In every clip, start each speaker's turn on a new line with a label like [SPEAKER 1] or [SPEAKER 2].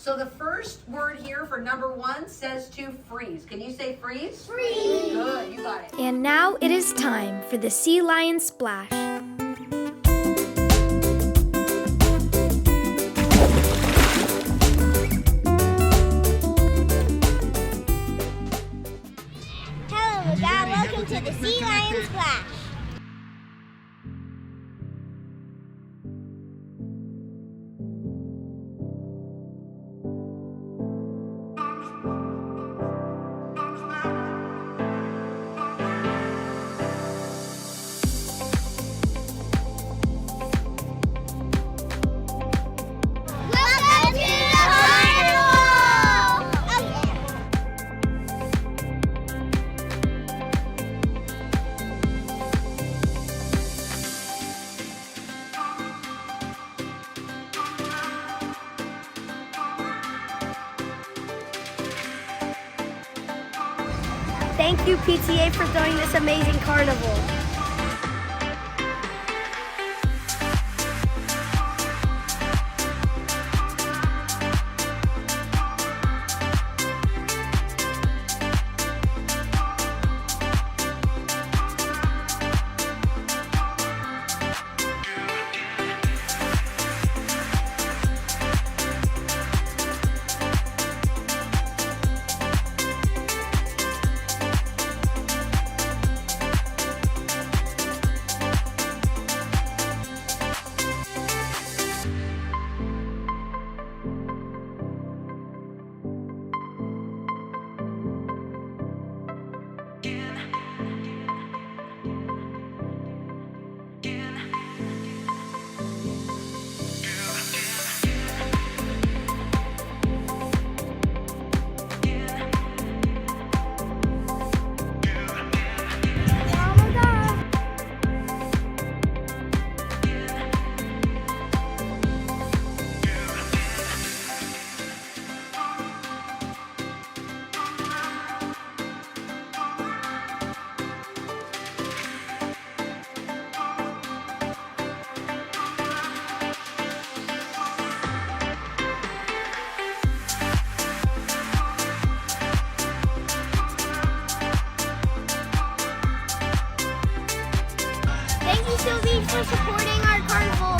[SPEAKER 1] So the first word here for number 1 says to freeze. Can you say freeze?
[SPEAKER 2] Freeze.
[SPEAKER 1] Good, you got it.
[SPEAKER 3] And now it is time for the Sea Lion Splash.
[SPEAKER 2] Hello, Maga. Welcome to the Sea Lion Splash. Welcome to the Carnival!
[SPEAKER 3] Thank you, PTA, for throwing this amazing carnival.
[SPEAKER 2] Thank you, Sylvie, for supporting our carnival.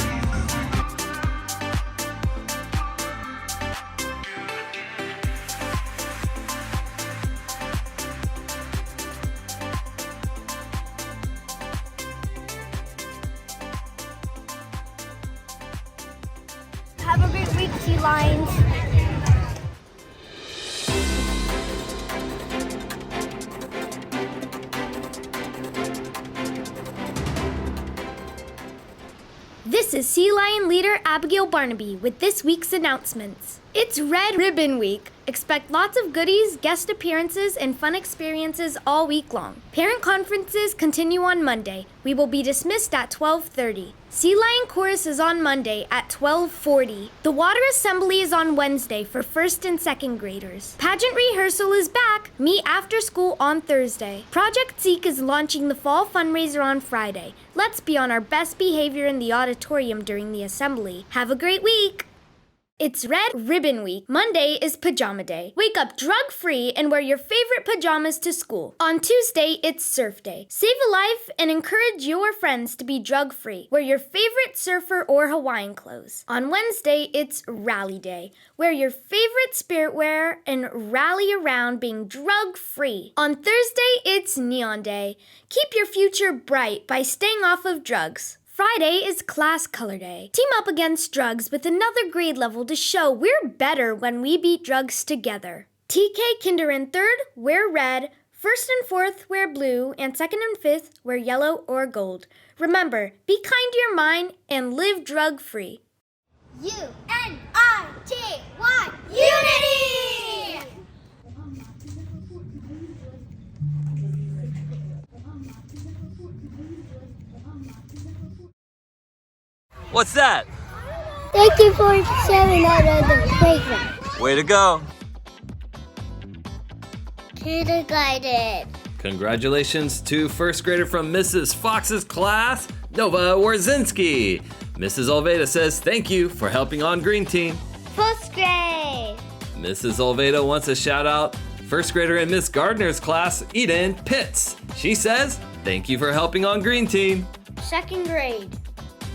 [SPEAKER 3] Have a great week, Sea Lions. This is Sea Lion leader Abigail Barnaby with this week's announcements. It's Red Ribbon Week. Expect lots of goodies, guest appearances, and fun experiences all week long. Parent conferences continue on Monday. We will be dismissed at 12:30. Sea Lion Chorus is on Monday at 12:40. The Water Assembly is on Wednesday for first and second graders. Pageant rehearsal is back. Meet after school on Thursday. Project Seek is launching the fall fundraiser on Friday. Let's be on our best behavior in the auditorium during the assembly. Have a great week! It's Red Ribbon Week. Monday is Pajama Day. Wake up drug-free and wear your favorite pajamas to school. On Tuesday, it's Surf Day. Save a life and encourage your friends to be drug-free. Wear your favorite surfer or Hawaiian clothes. On Wednesday, it's Rally Day. Wear your favorite spirit wear and rally around being drug-free. On Thursday, it's Neon Day. Keep your future bright by staying off of drugs. Friday is Class Color Day. Team up against drugs with another grade level to show we're better when we beat drugs together. TK Kinder and 3rd, wear red. 1st and 4th, wear blue. And 2nd and 5th, wear yellow or gold. Remember, be kind to your mind and live drug-free.
[SPEAKER 2] UNITY! Unity!
[SPEAKER 4] What's that?
[SPEAKER 2] Thank you for sharing out of the playground.
[SPEAKER 4] Way to go.
[SPEAKER 2] Kindergarten.
[SPEAKER 4] Congratulations to first grader from Mrs. Fox's class, Nova Warzinski. Mrs. Olveda says thank you for helping on Green Team.
[SPEAKER 2] First grade.
[SPEAKER 4] Mrs. Olveda wants to shout out first grader in Miss Gardner's class, Eden Pitts. She says, thank you for helping on Green Team.
[SPEAKER 2] Second grade.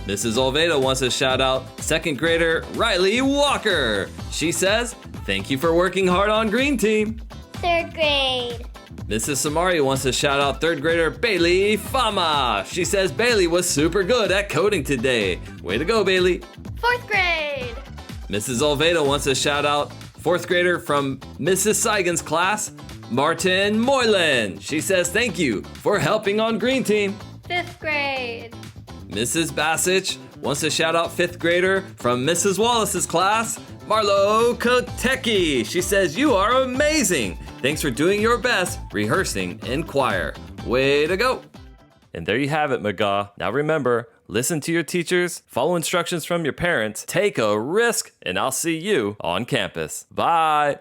[SPEAKER 4] Mrs. Olveda wants to shout out second grader Riley Walker. She says, thank you for working hard on Green Team.
[SPEAKER 2] Third grade.
[SPEAKER 4] Mrs. Samari wants to shout out third grader Bailey Fama. She says Bailey was super good at coding today. Way to go, Bailey.
[SPEAKER 3] Fourth grade.
[SPEAKER 4] Mrs. Olveda wants to shout out fourth grader from Mrs. Seigen's class, Martin Moylan. She says thank you for helping on Green Team.
[SPEAKER 3] Fifth grade.
[SPEAKER 4] Mrs. Bassich wants to shout out fifth grader from Mrs. Wallace's class, Marlo Kotecki. She says, you are amazing. Thanks for doing your best rehearsing in choir. Way to go. And there you have it, McGaw. Now remember, listen to your teachers, follow instructions from your parents, take a risk, and I'll see you on campus. Bye.